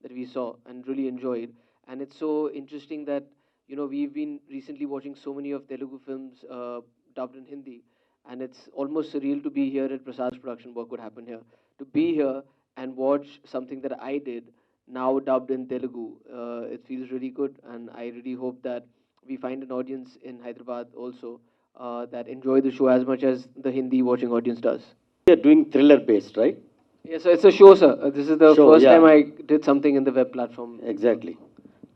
that we saw and really enjoyed. And it's so interesting that we've been recently watching so many of Telugu films dubbed in Hindi, and it's almost surreal to be here at Prasad's production. What could happen here? To be here and watch something that I did now dubbed in Telugu, it feels really good, and I really hope that we find an audience in Hyderabad also that enjoy the show as much as the Hindi watching audience does. You're doing thriller based, right? Yeah, so it's a show, sir. This is the Show, first time yeah, I did something in the web platform. exactly.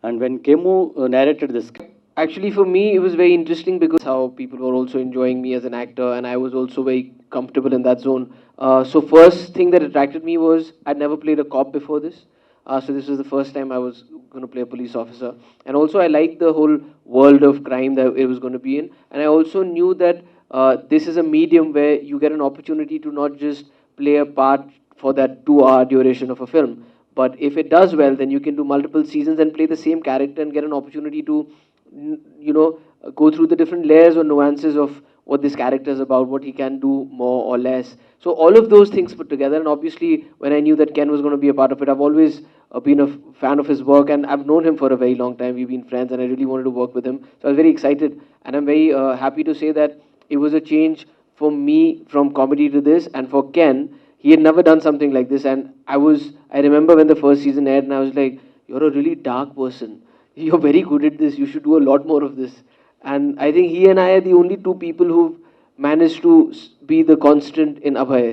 And when Kemu narrated this, Actually, for me, it was very interesting because how people were also enjoying me as an actor, and I was also very comfortable in that zone. So first thing that attracted me was I'd never played a cop before this. So this was the first time I was going to play a police officer, and also I liked the whole world of crime that it was going to be in, and I also knew that this is a medium where you get an opportunity to not just play a part for that 2 hour duration of a film, but if it does well, then you can do multiple seasons and play the same character and get an opportunity to go through the different layers or nuances of what this character is about, what he can do more or less. So all of those things put together, and obviously when I knew that Ken was going to be a part of it, I've always been a fan of his work, and I've known him for a very long time. We've been friends, and I really wanted to work with him. So I was very excited, and I'm very happy to say that it was a change for me from comedy to this, and for Ken, he had never done something like this, and I remember when the first season aired, and I was like, "You're a really dark person. You're very good at this. You should do a lot more of this." And I think he and I are the only two people who've managed to be the constant in Abhay.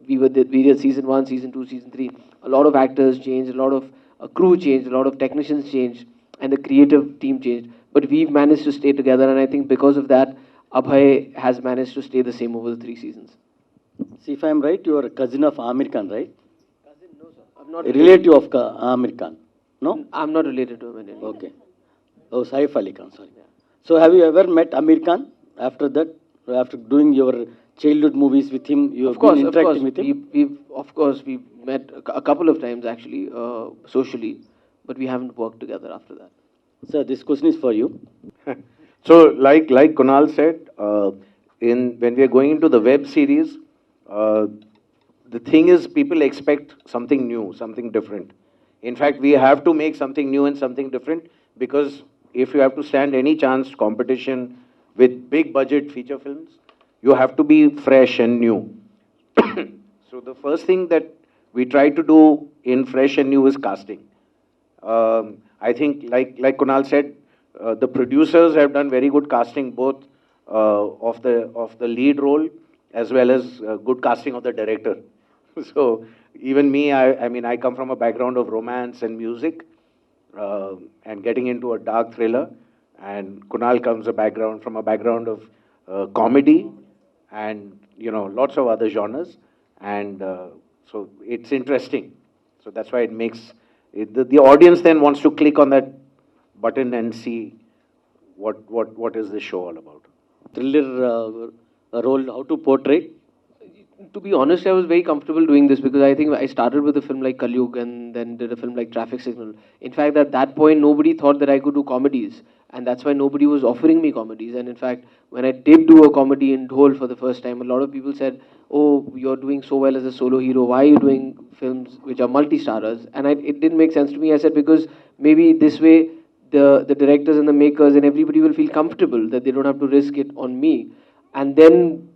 We did season one, season two, season three. A lot of actors changed, a lot of crew changed, a lot of technicians changed, and the creative team changed. But we've managed to stay together, and I think because of that, Abhay has managed to stay the same over the 3 seasons. see if I'm right, you are a cousin of Amir Khan, right? Cousin, no, sir. I'm not A related. relative of Amir Khan, no? I'm not related to him in any way. Okay. Oh, Saif Ali Khan, sorry. So have you ever met Amir Khan after that? After doing your childhood movies with him, you have been Of course, interacting with him? we met a couple of times actually socially, but we haven't worked together after that. Sir, this question is for you. So, like Kunal said, in when we are going into the web series, uh, the thing is people expect something new, something different. In fact, we have to make something new and something different because if you have to stand any chance competition with big budget feature films, you have to be fresh and new. So the first thing that we try to do in fresh and new is casting. I think, like Kunal said, the producers have done very good casting, both of the lead role as well as good casting of the director. So even me, I mean, I come from a background of romance and music, and getting into a dark thriller, and Kunal comes from a background of comedy, and lots of other genres, and so it's interesting. So that's why it makes the audience then wants to click on that button and see what is this show all about. Thriller role, how to portray? To be honest, I was very comfortable doing this because I think I started with a film like Kalyug and then did a film like Traffic Signal. In fact, at that point, nobody thought that I could do comedies, and that's why nobody was offering me comedies. And in fact, when I did do a comedy in Dhol for the first time, a lot of people said, "Oh, you're doing so well as a solo hero. Why are you doing films which are multi-starers?" And it didn't make sense to me. I said because maybe this way the directors and the makers and everybody will feel comfortable that they don't have to risk it on me, and then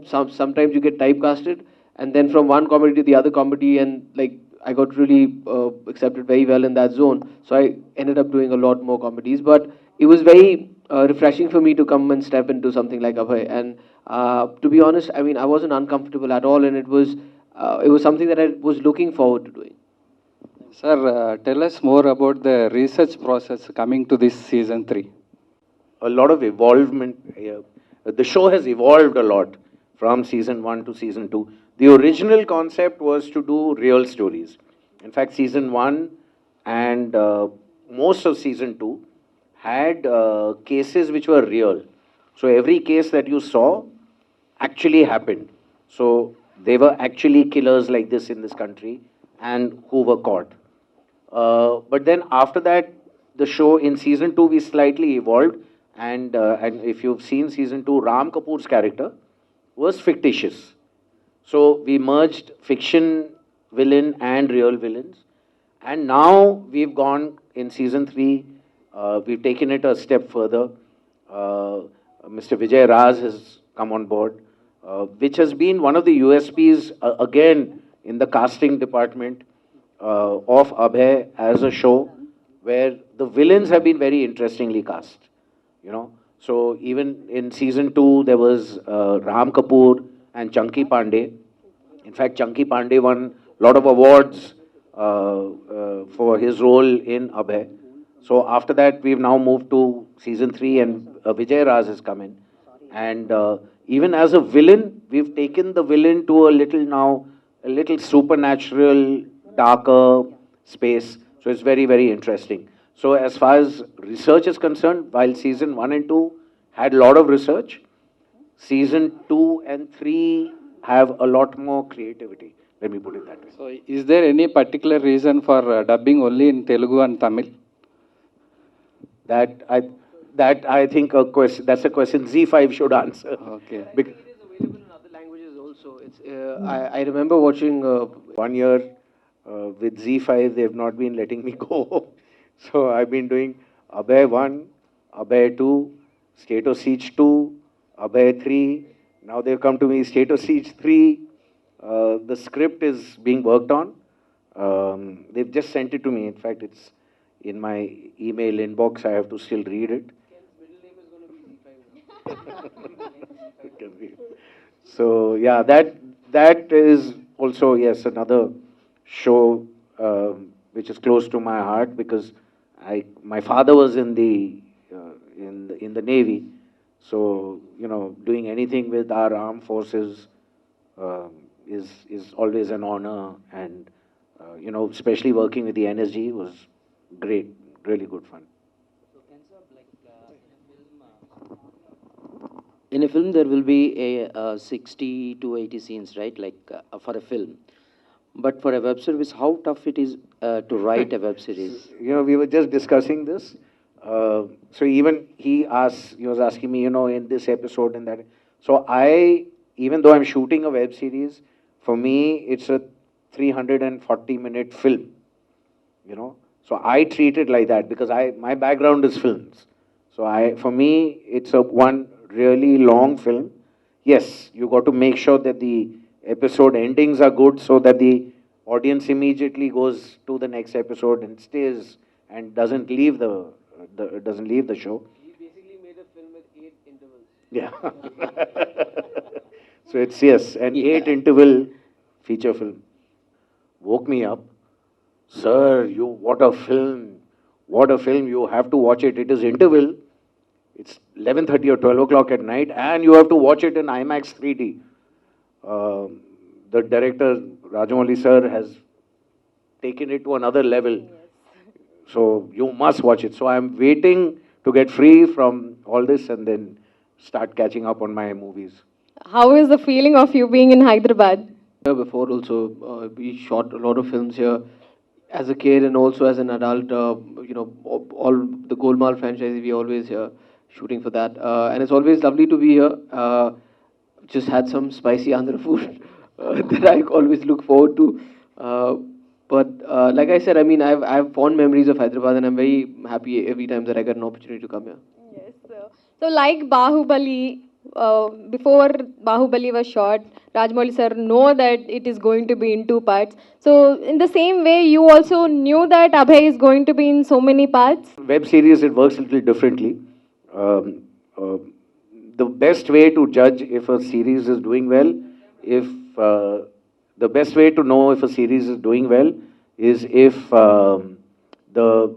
sometimes you get typecasted, and then from one comedy to the other comedy, and like I got really accepted very well in that zone, so I ended up doing a lot more comedies. But it was very refreshing for me to come and step into something like Abhay, and to be honest, I mean, I wasn't uncomfortable at all, and it was something that I was looking forward to doing. Sir, tell us more about the research process coming to this season 3. A lot of evolvement. The show has evolved a lot from season one to season two. The original concept was to do real stories. In fact, season one and most of season two had cases which were real. So every case that you saw actually happened. So they were actually killers like this in this country and who were caught. But then after that, the show in season two we slightly evolved, and if you've seen season two, Ram Kapoor's character was fictitious. So we merged fiction villain and real villains, And now we've gone in season 3, we've taken it a step further. Mr. Vijay Raj has come on board, which has been one of the USPs again in the casting department of Abhay as a show, where the villains have been very interestingly cast. You know, so even in season 2 there was Ram Kapoor and Chunky Pandey. In fact, Chunky Pandey won a lot of awards for his role in Abhay. So after that, we've now moved to season 3, and Vijay Raj has come in. And even as a villain, we've taken the villain to a little supernatural, darker space. So it's very, very interesting. So as far as research is concerned, while season 1 and 2 had a lot of research, season 2 and 3 have a lot more creativity. Let me put it that way. So, is there any particular reason for dubbing only in Telugu and Tamil? That I, that I think that's a question ZEE5 should answer. Okay. It is available in other languages also. I remember watching 1 year with ZEE5, they've not been letting me go. So I've been doing Abhay 1, Abhay 2, State of Siege 2, Abhay 3. Now they've come to me, State of Siege 3. The script is being worked on. They've just sent it to me. In fact, it's in my email inbox. I have to still read it. So yeah, that is also, yes, another show which is close to my heart, because my father was in the Navy, so you know, doing anything with our armed forces is always an honor, and you know, especially working with the NSG was great, really good fun. In a film, there will be a 60 to 80 scenes, right? Like for a film. But for a web series, how tough it is to write a web series? You know, we were just discussing this. So even he was asking me, you know, in this episode and that. So even though I'm shooting a web series, for me, it's a 340-minute film, you know. So I treat it like that because my background is films. So for me, it's one really long film. Yes, you got to make sure that the episode endings are good so that the audience immediately goes to the next episode and stays and doesn't leave the show. he basically made a film with 8 intervals. Yeah. So it's, yes, an 8 interval feature film. Woke me up. Sir, what a film. What a film. You have to watch it. It is interval. It's 11:30 or 12 o'clock at night, and you have to watch it in IMAX 3D. The director, Rajamouli sir, has taken it to another level. So you must watch it. So I'm waiting to get free from all this and then start catching up on my movies. How is the feeling of you being in Hyderabad? Here before also, we shot a lot of films here as a kid and also as an adult. You know, all the Golmaal franchise, we always here shooting for that. And it's always lovely to be here. Just had some spicy Andhra food that I always look forward to. But like I said, I mean, I have fond memories of Hyderabad, and I'm very happy every time that I get an opportunity to come here. Yes. So like Bahubali, before Bahubali was shot, Rajmouli sir know that it is going to be in 2 parts. So in the same way, you also knew that Abhay is going to be in so many parts. Web series, it works a little differently. The best way to judge if a series is doing well, the best way to know if a series is doing well is if the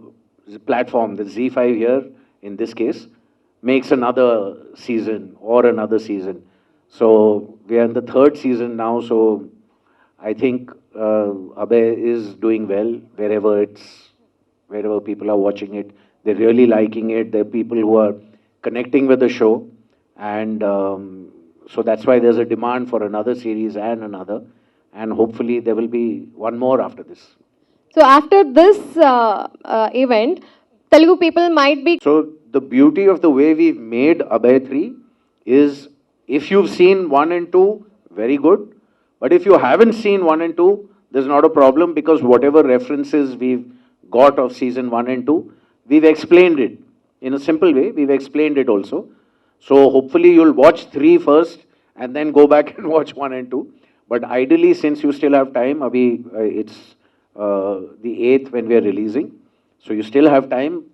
platform, the ZEE5 here, in this case, makes another season or another season. So we are in the 3rd season now, so I think Abhay is doing well wherever people are watching it. They're really liking it. There are people who are connecting with the show, and so that's why there's a demand for another series and another, and hopefully there will be one more after this. So after this event, Telugu people might be. So the beauty of the way we've made Abhay 3 is, if you've seen 1 and 2, very good. But if you haven't seen 1 and 2, there's not a problem because whatever references we've got of season 1 and 2, we've explained it in a simple way. We've explained it also. So hopefully you'll watch 3 first and then go back and watch 1 and 2. But ideally, since you still have time, it's the 8th when we are releasing. So you still have time.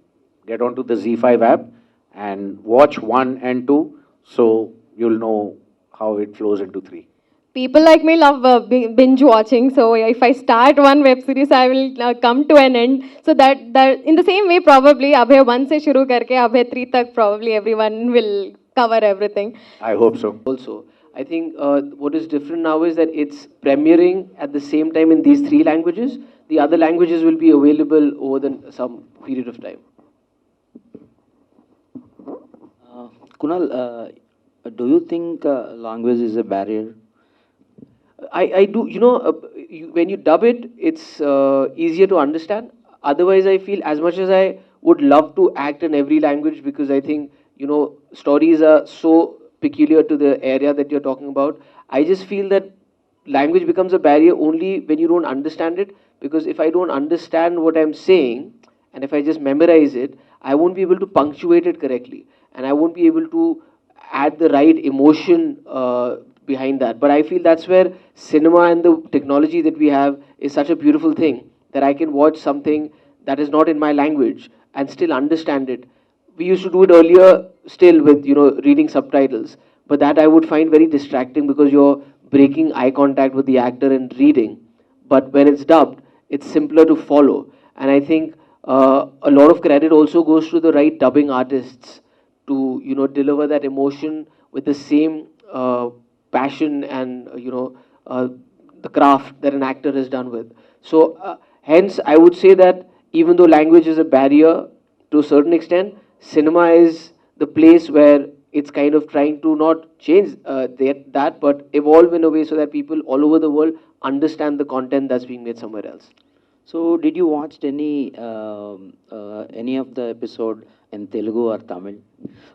Get onto the ZEE5 app and watch 1 and 2. So you'll know how it flows into 3. People like me love binge watching. So if I start one web series, I will come to an end. So that in the same way, probably Abhay 1 se shuru karke Abhay 3 tak probably everyone will cover everything. I hope so. Also, I think what is different now is that it's premiering at the same time in these 3 languages. The other languages will be available over some period of time. Kunal, do you think language is a barrier? I do, when you dub it, it's easier to understand. Otherwise, I feel as much as I would love to act in every language because I think, stories are so peculiar to the area that you're talking about. I just feel that language becomes a barrier only when you don't understand it. Because if I don't understand what I'm saying, and if I just memorize it, I won't be able to punctuate it correctly. And I won't be able to add the right emotion behind that. But I feel that's where cinema and the technology that we have is such a beautiful thing that I can watch something that is not in my language and still understand it. We used to do it earlier still with, reading subtitles. But that I would find very distracting because you're breaking eye contact with the actor and reading. But when it's dubbed, it's simpler to follow. And I think a lot of credit also goes to the right dubbing artists to deliver that emotion with the same passion and the craft that an actor is done with. So hence I would say that even though language is a barrier to a certain extent, cinema is the place where it's kind of trying to not change that but evolve in a way so that people all over the world understand the content that's being made somewhere else. So, did you watch any of the episode in Telugu or Tamil?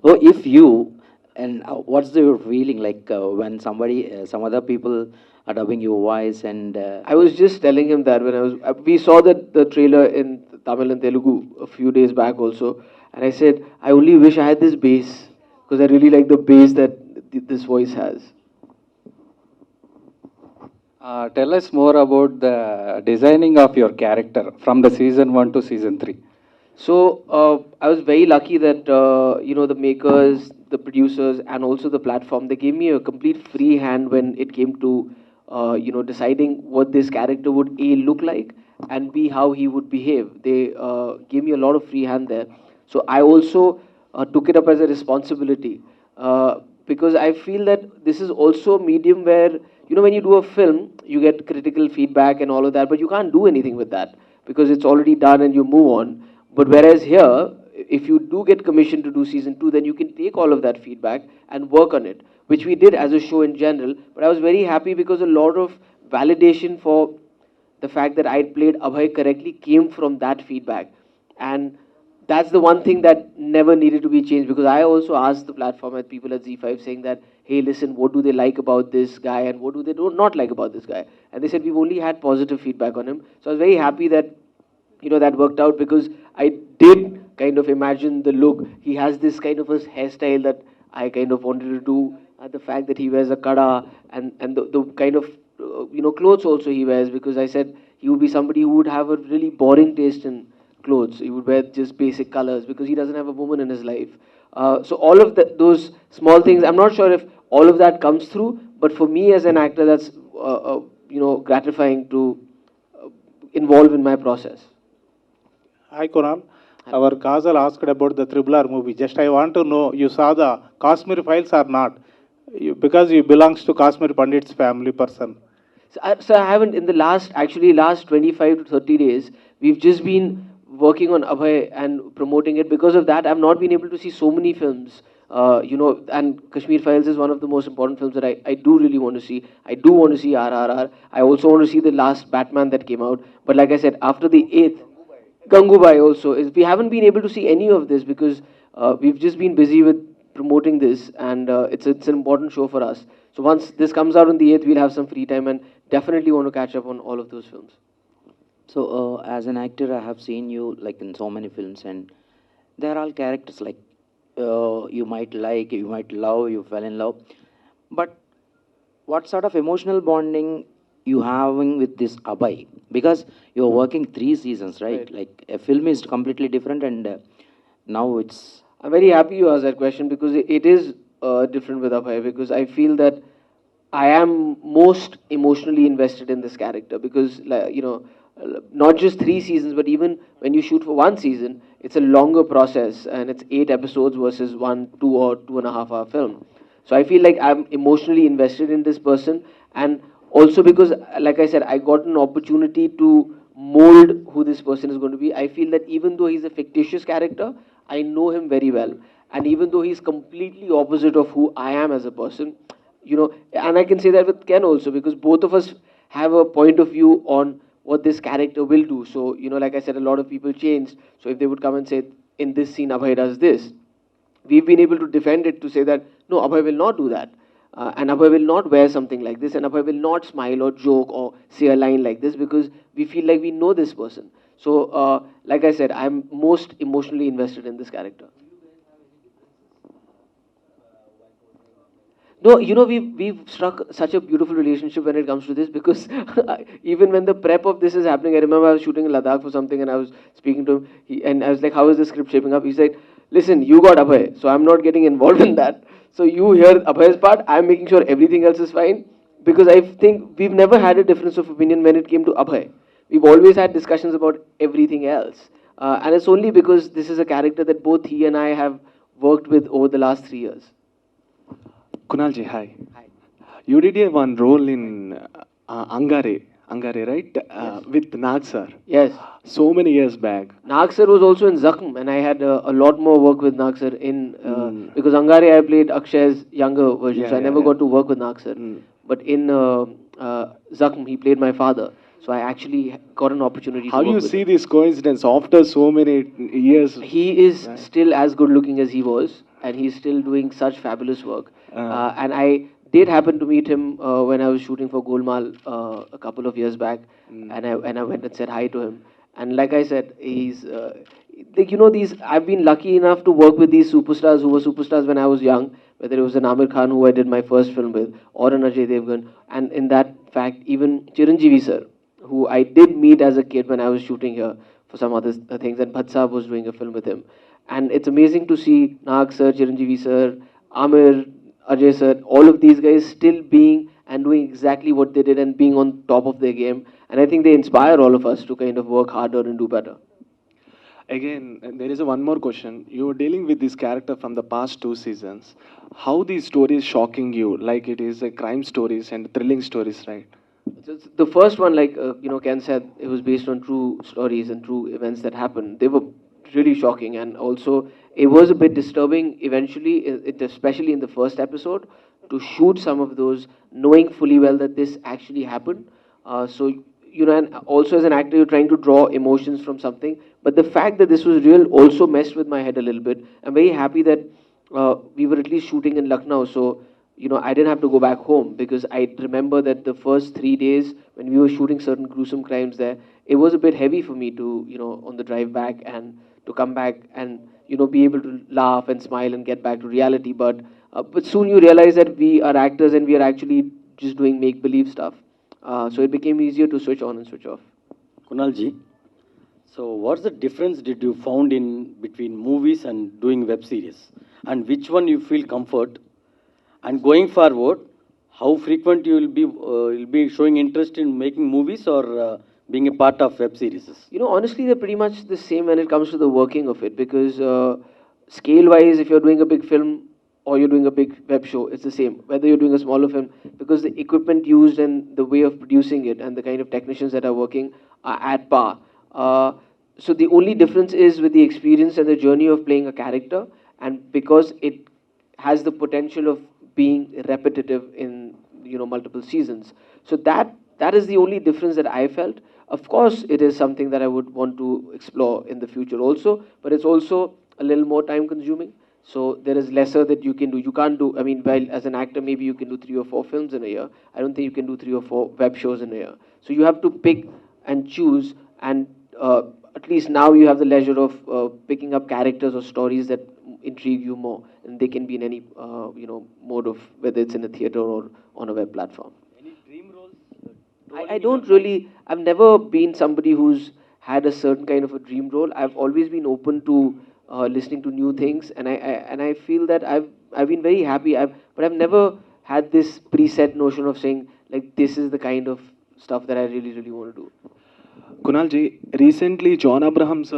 Oh, if you, and what's your feeling like when some other people are dubbing your voice and I was just telling him that when we saw the trailer in Tamil and Telugu a few days back also, and I said, I only wish I had this bass because I really like the bass that this voice has. Tell us more about the designing of your character from the season 1 to season 3. So I was very lucky that the makers, the producers, and also the platform, they gave me a complete free hand when it came to deciding what this character would A, look like, and B, how he would behave. They gave me a lot of free hand there. So I also took it up as a responsibility because I feel that this is also a medium where when you do a film, you get critical feedback and all of that, but you can't do anything with that because it's already done and you move on. But whereas here, if you do get commissioned to do season 2, then you can take all of that feedback and work on it, which we did as a show in general. But I was very happy because a lot of validation for the fact that I played Abhay correctly came from that feedback. And that's the one thing that never needed to be changed because I also asked the platform and people at ZEE5 saying that, hey, listen, what do they like about this guy and what do they not like about this guy? And they said, we've only had positive feedback on him. So I was very happy that, that worked out because I did kind of imagine the look. He has this kind of a hairstyle that I kind of wanted to do. The fact that he wears a kada and the kind of, clothes also he wears because I said he would be somebody who would have a really boring taste in clothes. He would wear just basic colors because he doesn't have a woman in his life. So all of those small things, I'm not sure if all of that comes through, but for me as an actor, that's gratifying to involve in my process. Hi Kunal. Our Kazal asked about the Triple R movie. Just I want to know, you saw the Kashmir Files or not? Because you belongs to Kashmir Pandit's family person. So I haven't, in the last 25 to 30 days, we've just been working on Abhay and promoting it. Because of that, I've not been able to see so many films. And Kashmir Files is one of the most important films that I do really want to see. I do want to see RRR. I also want to see the last Batman that came out. But like I said, after the 8th, Gangubai also, we haven't been able to see any of this because we've just been busy with promoting this and it's an important show for us. So once this comes out on the 8th, we'll have some free time and definitely want to catch up on all of those films. So, as an actor, I have seen you like in so many films, and they're all characters like you might like, you might love, you fell in love. But what sort of emotional bonding you having with this Abhay? Because you're working 3 seasons, right? Right. Like a film is completely different, and now it's I'm very happy you asked that question because it is different with Abhay, because I feel that I am most emotionally invested in this character because, like, not just 3 seasons, but even when you shoot for 1 season, it's a longer process and it's 8 episodes versus 1, 2 or 2.5 hour film. So I feel like I'm emotionally invested in this person, and also because, like I said, I got an opportunity to mold who this person is going to be. I feel that even though he's a fictitious character, I know him very well, and even though he's completely opposite of who I am as a person, and I can say that with Ken also, because both of us have a point of view on what this character will do. So, like I said, a lot of people changed. So if they would come and say, in this scene, Abhay does this, we've been able to defend it to say that, no, Abhay will not do that. And Abhay will not wear something like this, and Abhay will not smile or joke or say a line like this, because we feel like we know this person. So, like I said, I'm most emotionally invested in this character. No, we've struck such a beautiful relationship when it comes to this, because even when the prep of this is happening, I remember I was shooting in Ladakh for something and I was speaking to him, and I was like, "How is the script shaping up?" He said, "Listen, you got Abhay, so I'm not getting involved in that. So you hear Abhay's part, I'm making sure everything else is fine," because I think we've never had a difference of opinion when it came to Abhay. We've always had discussions about everything else, and it's only because this is a character that both he and I have worked with over the last 3 years. Kunalji, hi. You did a one role in Angare, right? With Nag sir. Yes. So many years back. Nag sir was also in Zakham, and I had a lot more work with Nag sir because Angare I played Akshay's younger version, Yeah, so I yeah, never yeah. got to work with Nag sir. But in Zakham, he played my father, so I actually got an opportunity How to do work you with see him. this coincidence after so many years? He is still as good looking as he was, and he's still doing such fabulous work. And I did happen to meet him when I was shooting for Golmaal a couple of years back, and I went and said hi to him. And like I said, he's like, these. I've been lucky enough to work with these superstars who were superstars when I was young, whether it was an Amir Khan who I did my first film with, or an Ajay Devgan, and in that fact, even Chiranjeevi sir, who I did meet as a kid when I was shooting here for some other things, and Bhatt Saab was doing a film with him. And it's amazing to see Nag sir, Chiranjeevi sir, Amir, Ajay sir, all of these guys still being and doing exactly what they did and being on top of their game. And I think they inspire all of us to kind of work harder and do better. Again, there is a one more question. You are dealing with this character from the past 2 seasons. How these stories shocking you? Like it is a crime stories and thrilling stories, right? The first one, like Ken said, it was based on true stories and true events that happened. They were really shocking, and also it was a bit disturbing. Eventually, especially in the first episode, to shoot some of those, knowing fully well that this actually happened. So and also as an actor, you're trying to draw emotions from something, but the fact that this was real also messed with my head a little bit. I'm very happy that we were at least shooting in Lucknow, so I didn't have to go back home, because I remember that the first 3 days when we were shooting certain gruesome crimes there, it was a bit heavy for me to, on the drive back and to come back and, be able to laugh and smile and get back to reality. But soon you realize that we are actors and we are actually just doing make believe stuff. So it became easier to switch on and switch off. Kunalji, so what's the difference did you found in between movies and doing web series? And which one you feel comfort? And going forward, how frequent you will be showing interest in making movies or being a part of web series? Honestly, they're pretty much the same when it comes to the working of it, because scale-wise, if you're doing a big film or you're doing a big web show, it's the same. Whether you're doing a smaller film, because the equipment used and the way of producing it and the kind of technicians that are working are at par. So the only difference is with the experience and the journey of playing a character, and because it has the potential of being repetitive in multiple seasons. So that is the only difference that I felt. Of course, it is something that I would want to explore in the future also, but it's also a little more time consuming. So there is lesser that you can do. You can't do, I mean, while as an actor, maybe you can do 3 or 4 films in a year. I don't think you can do 3 or 4 web shows in a year. So you have to pick and choose, and at least now you have the leisure of picking up characters or stories that intrigue you more, and they can be in any mode of whether it's in a theater or on a web platform. Any dream roles? I don't really. I've never been somebody who's had a certain kind of a dream role. I've always been open to listening to new things, and I feel that I've been very happy. But I've never had this preset notion of saying like this is the kind of stuff that I really want to do. Kunal ji, recently John Abrahams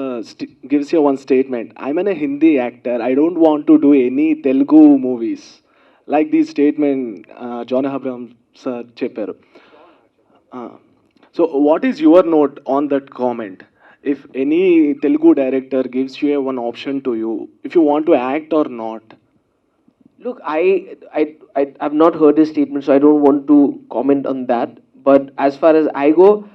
gives you one statement. I'm a Hindi actor. I don't want to do any Telugu movies. Like this statement, John Abrahams sir chepparu. So what is your note on that comment? If any Telugu director gives you one option to you, if you want to act or not. Look, I've not heard this statement, so I don't want to comment on that. But as far as I go,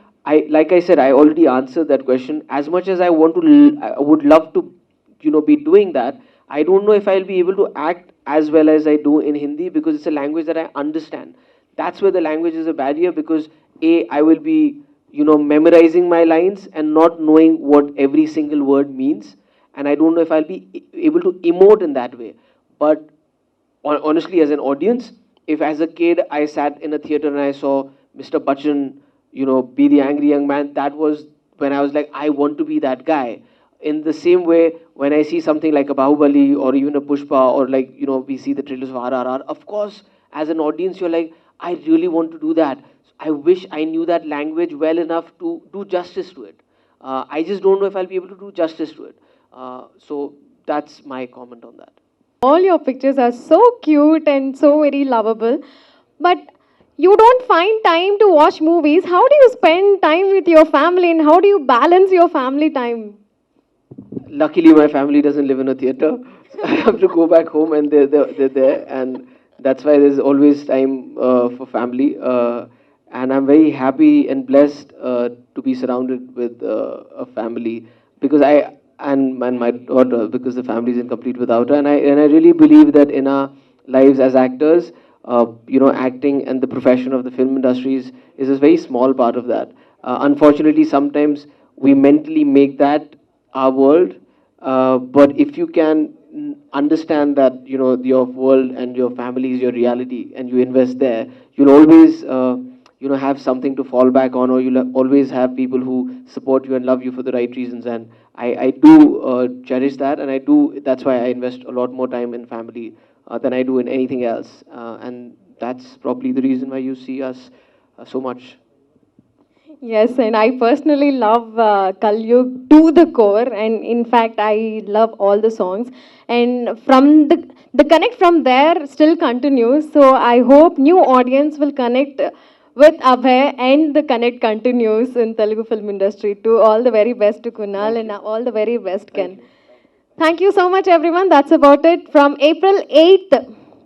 like I said, I already answered that question. As much as I want to, I would love to, be doing that. I don't know if I'll be able to act as well as I do in Hindi because it's a language that I understand. That's where the language is a barrier because I will be, memorizing my lines and not knowing what every single word means, and I don't know if I'll be able to emote in that way. But honestly, as an audience, if as a kid I sat in a theater and I saw Mr. Bachchan, be the angry young man, that was when I was like, I want to be that guy. In the same way, when I see something like a Bahubali or even a Pushpa or like, we see the trailers of RRR, of course, as an audience, you're like, I really want to do that. I wish I knew that language well enough to do justice to it. I just don't know if I'll be able to do justice to it. So that's my comment on that. All your pictures are so cute and so very lovable. But you don't find time to watch movies. How do you spend time with your family and how do you balance your family time? Luckily, my family doesn't live in a theater. So I have to go back home and they're there. And that's why there's always time for family. And I'm very happy and blessed to be surrounded with a family because and my daughter because the family is incomplete without her. And I really believe that in our lives as actors, acting and the profession of the film industry is a very small part of that. Unfortunately, sometimes we mentally make that our world, but if you can understand that your world and your family is your reality, and you invest there, you'll always have something to fall back on, or you'll always have people who support you and love you for the right reasons. And I do cherish that, and I do. That's why I invest a lot more time in family than I do in anything else, and that's probably the reason why you see us so much. Yes, and I personally love Kalyug to the core, and in fact, I love all the songs. And from the connect from there still continues. So I hope new audience will connect with Abhay, and the connect continues in Telugu film industry too. All the very best to Kunal, and all the very best, Ken. Thank you so much, everyone. That's about it. From April 8th